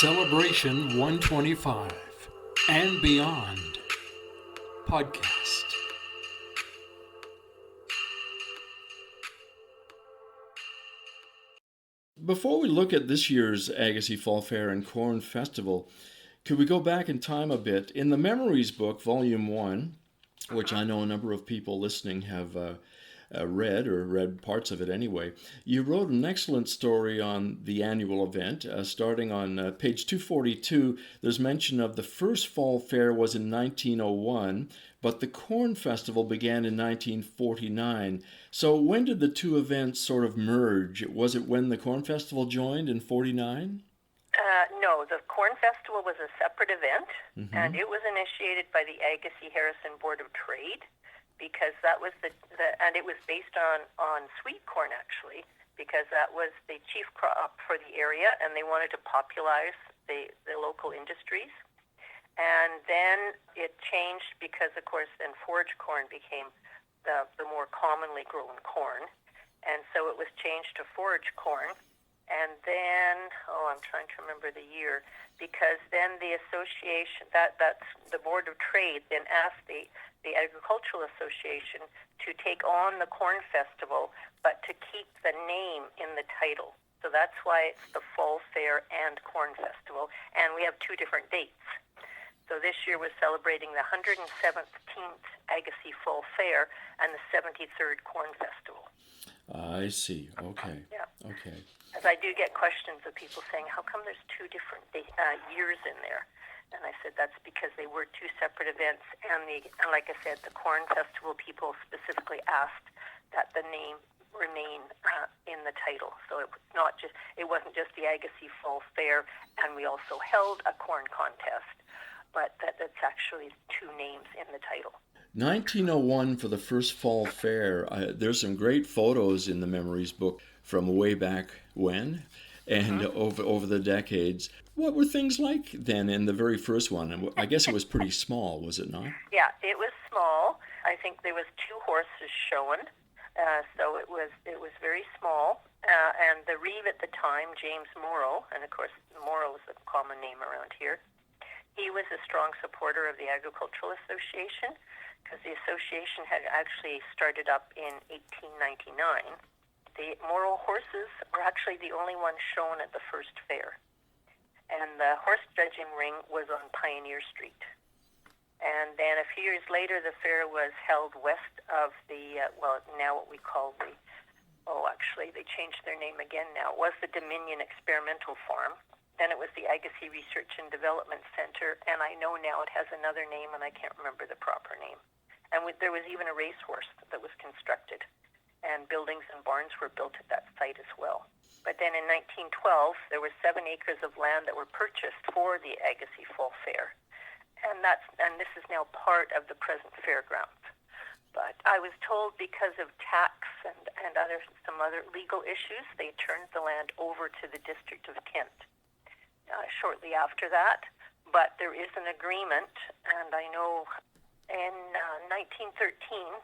Celebration 125 and Beyond podcast. Before we look at this year's Agassiz Fall Fair and Corn Festival, could we go back in time a bit? In the Memories book, Volume 1, which I know a number of people listening have read parts of it anyway. You wrote an excellent story on the annual event. Starting on page 242, there's mention of the first fall fair was in 1901, but the Corn Festival began in 1949. So when did the two events sort of merge? Was it when the Corn Festival joined in 49? No, the Corn Festival was a separate event, and it was initiated by the Agassiz-Harrison Board of Trade, because that was and it was based on sweet corn, actually, because that was the chief crop for the area, and they wanted to popularize the local industries. And then it changed because, of course, then forage corn became the more commonly grown corn, and so it was changed to forage corn. And then, I'm trying to remember the year, because then the association, that's the Board of Trade, then asked the Agricultural Association to take on the Corn Festival, but to keep the name in the title. So that's why it's the Fall Fair and Corn Festival, and we have two different dates. So this year we're celebrating the 117th Agassiz Fall Fair and the 73rd Corn Festival. I see. Okay. Yeah. Okay. As I do get questions of people saying, how come there's two different years in there? And I said that's because they were two separate events. And like I said, the Corn Festival people specifically asked that the name remain in the title. So it wasn't just the Agassiz Fall Fair, and we also held a corn contest, but that's actually two names in the title. 1901 for the first fall fair. There's some great photos in the Memories book from way back when and over the decades. What were things like then in the very first one? And I guess it was pretty small, was it not? Yeah, it was small. I think there was 2 horses shown, so it was very small. And the reeve at the time, James Morrow, and of course Morrow is a common name around here, he was a strong supporter of the Agricultural Association, because the association had actually started up in 1899. The Morrow horses were actually the only ones shown at the first fair. And the horse judging ring was on Pioneer Street. And then a few years later, the fair was held west of now what we call they changed their name again now. It was the Dominion Experimental Farm. Then it was the Agassiz Research and Development Center, and I know now it has another name, and I can't remember the proper name. And there was even a racehorse that was constructed, and buildings and barns were built at that site as well. But then in 1912, there were 7 acres of land that were purchased for the Agassiz Fall Fair, and this is now part of the present fairgrounds. But I was told because of tax and some other legal issues, they turned the land over to the District of Kent shortly after that. But there is an agreement, and I know in 1913,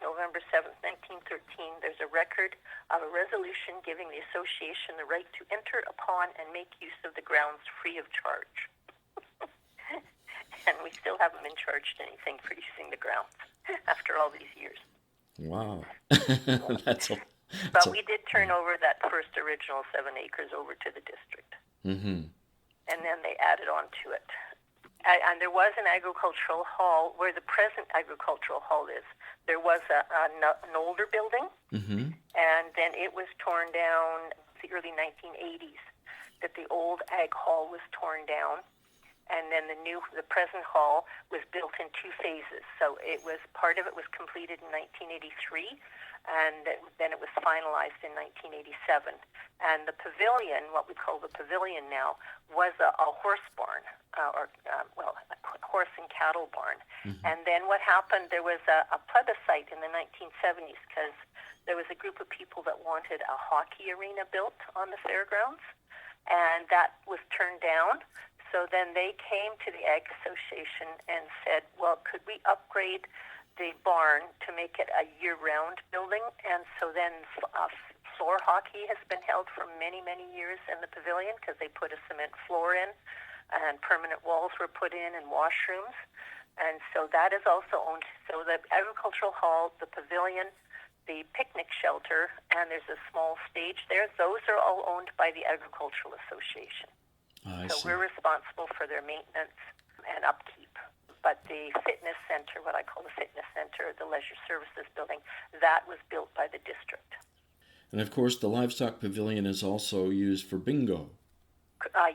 November 7th, 1913, there's a record of a resolution giving the association the right to enter upon and make use of the grounds free of charge. And we still haven't been charged anything for using the grounds after all these years. Wow. But we did turn over that first original 7 acres over to the district. Mm-hmm. And then they added on to it. And there was an agricultural hall where the present agricultural hall is. There was an older building, and then it was torn down in the early 1980s, that the old ag hall was torn down. And then the present hall was built in 2 phases. So part of it was completed in 1983, and then it was finalized in 1987. And the pavilion, what we call the pavilion now, was a horse barn, a horse and cattle barn. And then what happened, there was a plebiscite in the 1970s, because there was a group of people that wanted a hockey arena built on the fairgrounds, and that was turned down. So then they came to the Ag Association and said, well, could we upgrade the barn to make it a year-round building? And so then floor hockey has been held for many, many years in the pavilion because they put a cement floor in and permanent walls were put in and washrooms. And so that is also owned. So the agricultural hall, the pavilion, the picnic shelter, and there's a small stage there. Those are all owned by the Agricultural Association. I So see. we're responsible for their maintenance and upkeep. But the fitness center, what I call the fitness center, the leisure services building, that was built by the district. And of course, the Livestock Pavilion is also used for bingo.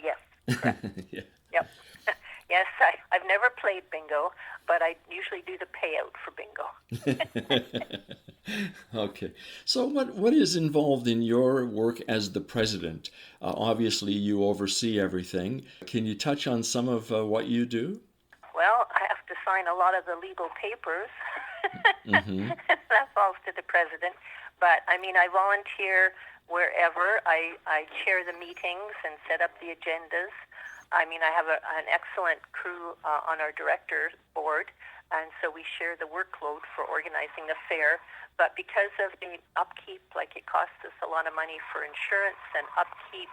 Yes, correct. Yeah. Yep. Yes, I've never played bingo, but I usually do the payout for bingo. Okay. So what is involved in your work as the president? Obviously, you oversee everything. Can you touch on some of what you do? Well, I have to sign a lot of the legal papers. Mm-hmm. That falls to the president. But, I mean, I volunteer wherever. I chair the meetings and set up the agendas. I mean, I have an excellent crew on our director board, and so we share the workload for organizing the fair. But because of the upkeep, like it costs us a lot of money for insurance and upkeep,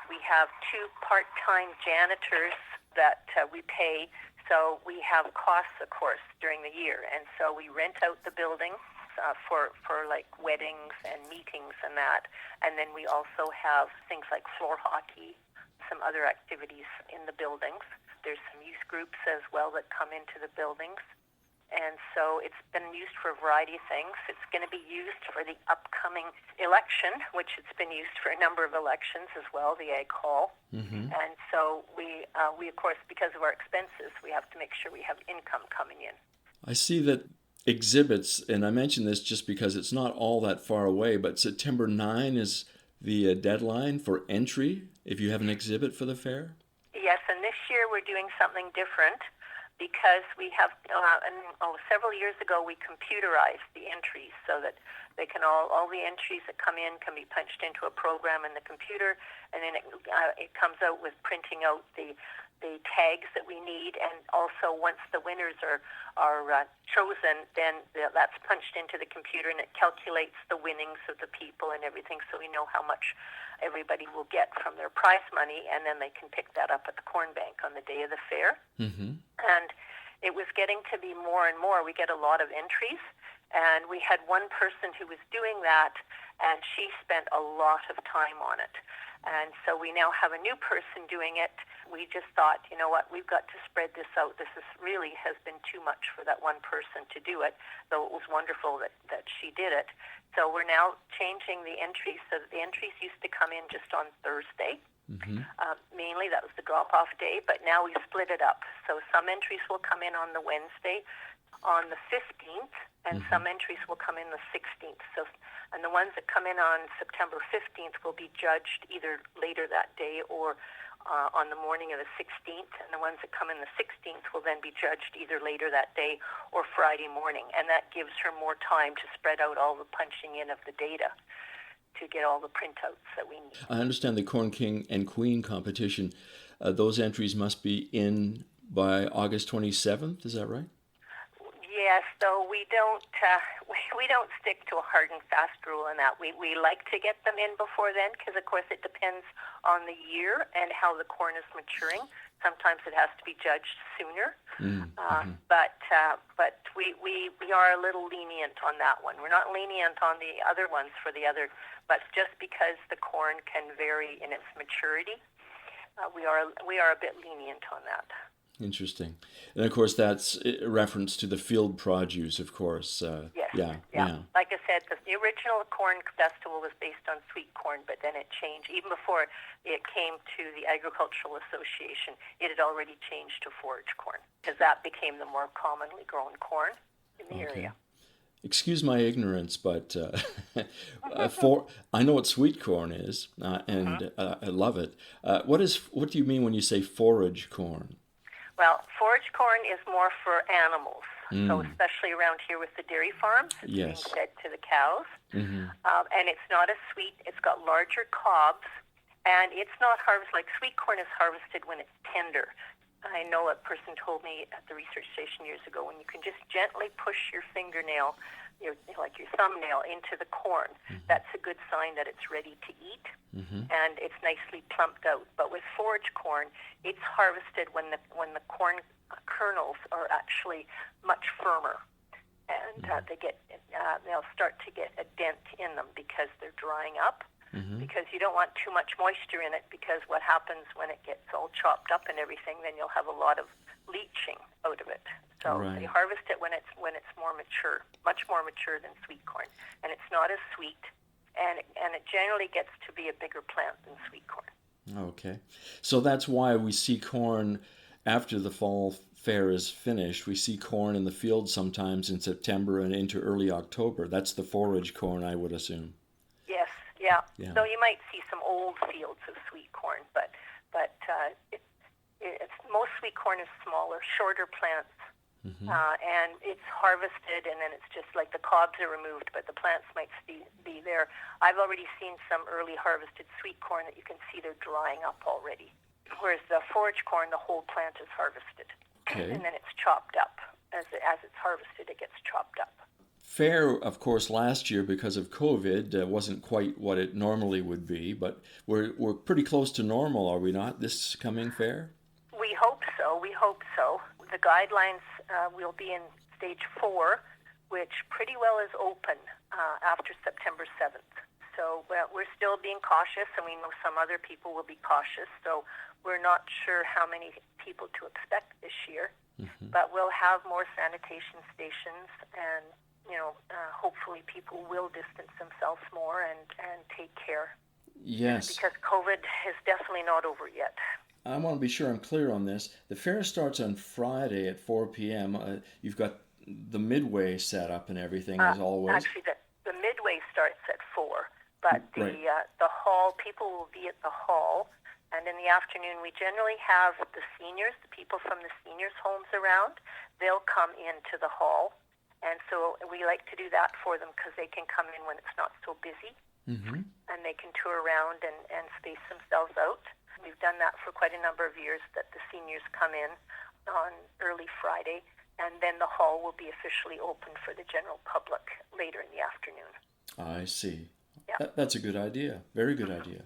we have 2 part-time janitors that we pay. So we have costs, of course, during the year. And so we rent out the building for like weddings and meetings and that. And then we also have things like floor hockey, some other activities in the buildings. There's some youth groups as well that come into the buildings. And so it's been used for a variety of things. It's going to be used for the upcoming election, which it's been used for a number of elections as well, the Ag Hall. Mm-hmm. And so we of course, because of our expenses, we have to make sure we have income coming in. I see that exhibits, and I mention this just because it's not all that far away, but September 9 is the deadline for entry if you have an exhibit for the fair? Yes, and this year we're doing something different because we have, several years ago we computerized the entries so that they can all the entries that come in can be punched into a program in the computer, and then it comes out with printing out the tags that we need, and also once the winners are chosen, then that's punched into the computer and it calculates the winnings of the people and everything, so we know how much everybody will get from their prize money, and then they can pick that up at the corn bank on the day of the fair. Mm-hmm. And it was getting to be more and more. We get a lot of entries, and we had one person who was doing that, and she spent a lot of time on it. And so we now have a new person doing it. We just thought, you know what, we've got to spread this out. This really has been too much for that one person to do it, though it was wonderful that she did it. So we're now changing the entries. So the entries used to come in just on Thursday. Mm-hmm. Mainly that was the drop-off day, but now we split it up. So some entries will come in on the Wednesday, on the 15th, and some entries will come in the 16th. So, and the ones that come in on September 15th will be judged either later that day or on the morning of the 16th, and the ones that come in the 16th will then be judged either later that day or Friday morning, and that gives her more time to spread out all the punching in of the data to get all the printouts that we need. I understand the Corn King and Queen competition. Those entries must be in by August 27th. Is that right? Yes, though we don't stick to a hard and fast rule in that. We like to get them in before then because, of course, it depends on the year and how the corn is maturing. Sometimes it has to be judged sooner, but we are a little lenient on that one. We're not lenient on the other ones for the other, but just because the corn can vary in its maturity, we are a bit lenient on that. Interesting. And of course, that's a reference to the field produce, of course. Yes. Yeah. Like I said, the original corn festival was based on sweet corn, but then it changed. Even before it came to the Agricultural Association, it had already changed to forage corn because that became the more commonly grown corn in the area. Excuse my ignorance, but I know what sweet corn is, and I love it. What do you mean when you say forage corn? Well, forage corn is more for animals, so especially around here with the dairy farms, it's being fed to the cows. And it's not as sweet. It's got larger cobs, and it's not harvested like sweet corn is harvested when it's tender. I know a person told me at the research station years ago, when you can just gently push your fingernail, like your thumbnail, into the corn, that's a good sign that it's ready to eat, and it's nicely plumped out. But with forage corn, it's harvested when the corn kernels are actually much firmer, and they'll start to get a dent in them because they're drying up. Because you don't want too much moisture in it, because what happens when it gets all chopped up and everything, then you'll have a lot of leaching out of it. So they harvest it when it's more mature, much more mature than sweet corn, and it's not as sweet, and it generally gets to be a bigger plant than sweet corn. Okay. So that's why we see corn after the fall fair is finished. We see corn in the field sometimes in September and into early October. That's the forage corn, I would assume. Yes, yeah. So you might see some old fields of sweet corn, but most sweet corn is smaller, shorter plants, and it's harvested, and then it's just like the cobs are removed, but the plants might be there. I've already seen some early harvested sweet corn that you can see they're drying up already, whereas the forage corn, the whole plant is harvested, and then it's chopped up. As it's harvested, it gets chopped up. Fair, of course, last year because of COVID wasn't quite what it normally would be, but we're pretty close to normal, are we not, this coming fair? We hope so. The guidelines will be in stage 4, which pretty well is open after September 7th. So we're still being cautious, and we know some other people will be cautious. So we're not sure how many people to expect this year, but we'll have more sanitation stations, and hopefully people will distance themselves more and take care. Yes. Because COVID is definitely not over yet. I want to be sure I'm clear on this. The fair starts on Friday at 4 p.m. You've got the midway set up and everything, as always. Actually, the midway starts at 4, but the hall, people will be at the hall, and in the afternoon we generally have the seniors, the people from the seniors' homes around. They'll come into the hall, and so we like to do that for them because they can come in when it's not so busy, and they can tour around and space themselves out. We've done that for quite a number of years, that the seniors come in on early Friday, and then the hall will be officially open for the general public later in the afternoon. I see. Yeah. That's a good idea. Very good idea.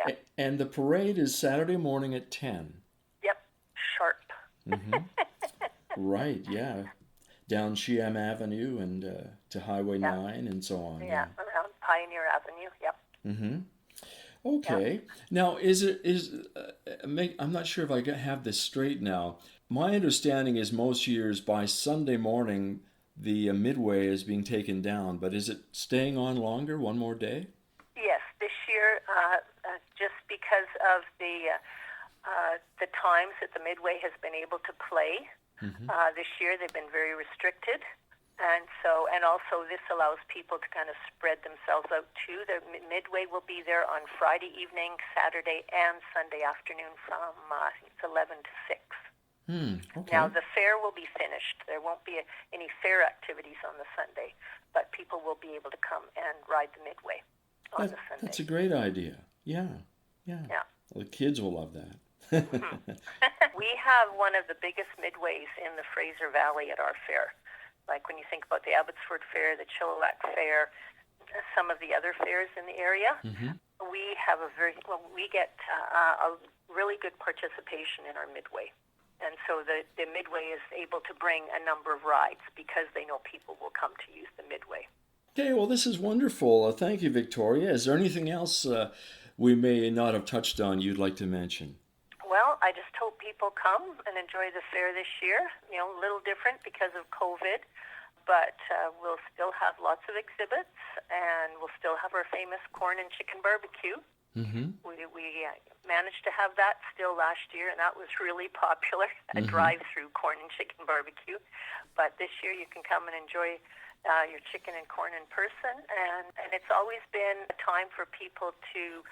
Yeah. And the parade is Saturday morning at 10. Yep, sharp. Right, yeah. Down Sheehan Avenue and to Highway 9 and so on. Yeah, around Pioneer Avenue, yep. Okay. Now, I'm not sure if I have this straight now. My understanding is most years by Sunday morning, the midway is being taken down, but is it staying on longer, one more day? Yes, this year, just because of the times that the midway has been able to play, this year they've been very restricted. And also this allows people to kind of spread themselves out too. The midway will be there on Friday evening, Saturday, and Sunday afternoon from I think it's 11 to 6. Okay. Now the fair will be finished. There won't be any fair activities on the Sunday, but people will be able to come and ride the midway on the Sunday. That's a great idea. Yeah. Well, the kids will love that. We have one of the biggest midways in the Fraser Valley at our fair. Like when you think about the Abbotsford Fair, the Chilliwack Fair, some of the other fairs in the area, we have we get a really good participation in our midway. And so the midway is able to bring a number of rides because they know people will come to use the midway. Okay, well, this is wonderful. Thank you, Victoria. Is there anything else we may not have touched on you'd like to mention? Well, I just hope people come and enjoy the fair this year. A little different because of COVID, but we'll still have lots of exhibits, and we'll still have our famous corn and chicken barbecue. We managed to have that still last year, and that was really popular, a drive-through corn and chicken barbecue. But this year you can come and enjoy your chicken and corn in person, and it's always been a time for people to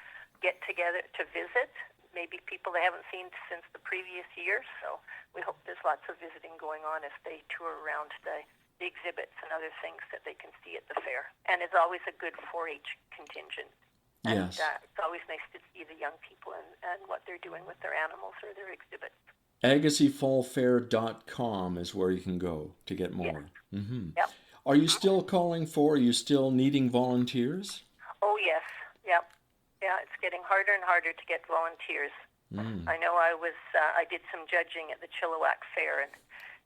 get together to visit. Maybe people they haven't seen since the previous year, so we hope there's lots of visiting going on as they tour around the exhibits and other things that they can see at the fair. And it's always a good 4-H contingent. Yes. And it's always nice to see the young people and what they're doing with their animals or their exhibits. AgassizFallFair.com is where you can go to get Yes. more. Hmm. Yep. Are you still calling for, are you still needing volunteers? Oh, yes. Yep. Yeah, it's getting harder and harder to get volunteers. Mm. I know I did some judging at the Chilliwack Fair, and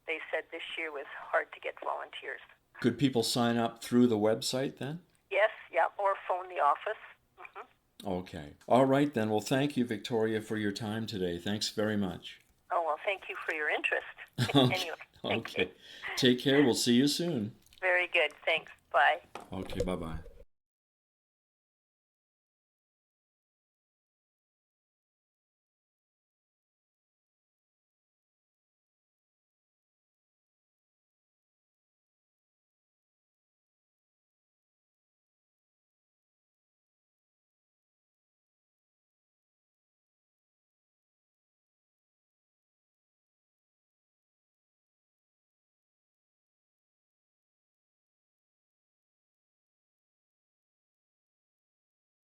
they said this year was hard to get volunteers. Could people sign up through the website then? Yes, yep, or phone the office. Hmm. Okay. All right then. Well, thank you, Victoria, for your time today. Thanks very much. Oh, well, thank you for your interest. Okay. Anyway, Okay. Take care. We'll see you soon. very good. Thanks. Bye. Okay. Bye-bye.